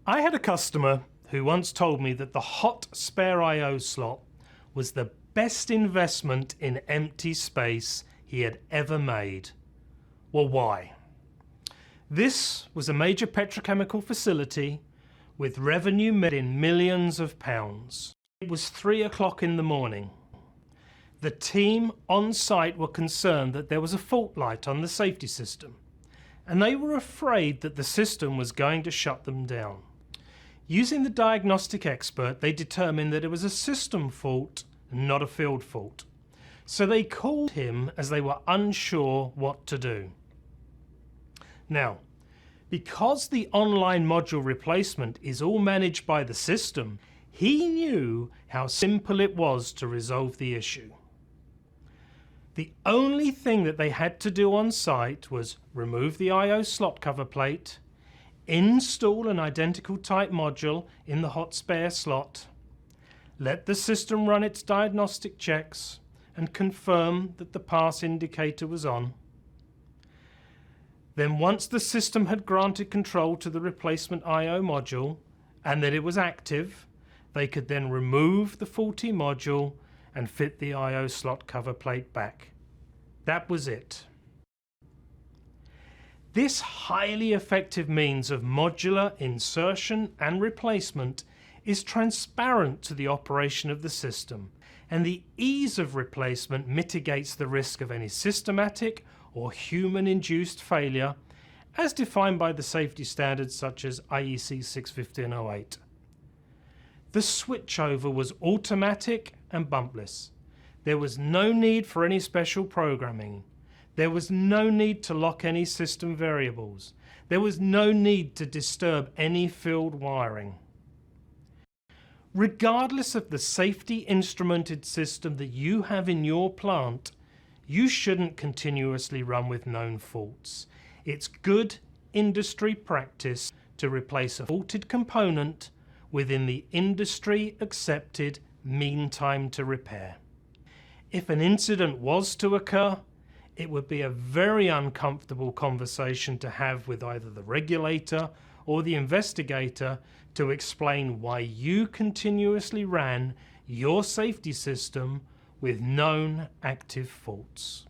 I had a customer who once told me that the hot spare I/O slot was the best investment in empty space he had ever made. Well, why? This was a major petrochemical facility with revenue made in millions of pounds. It was 3 o'clock in the morning. The team on site were concerned that there was a fault light on the safety system, and they were afraid that the system was going to shut them down. Using the diagnostic expert, they determined that it was a system fault, not a field fault. So they called him as they were unsure what to do. Now, because the online module replacement is all managed by the system, he knew how simple it was to resolve the issue. The only thing that they had to do on site was remove the I/O slot cover plate, install an identical type module in the hot spare slot, let the system run its diagnostic checks and confirm that the pass indicator was on. Then once the system had granted control to the replacement I/O module and that it was active, they could then remove the faulty module and fit the I/O slot cover plate back. That was it. This highly effective means of modular insertion and replacement is transparent to the operation of the system, and the ease of replacement mitigates the risk of any systematic or human-induced failure, as defined by the safety standards such as IEC 61508. The switchover was automatic and bumpless. There was no need for any special programming. There was no need to lock any system variables. There was no need to disturb any field wiring. Regardless of the safety instrumented system that you have in your plant, you shouldn't continuously run with known faults. It's good industry practice to replace a faulted component within the industry accepted mean time to repair. If an incident was to occur, it would be a very uncomfortable conversation to have with either the regulator or the investigator to explain why you continuously ran your safety system with known active faults.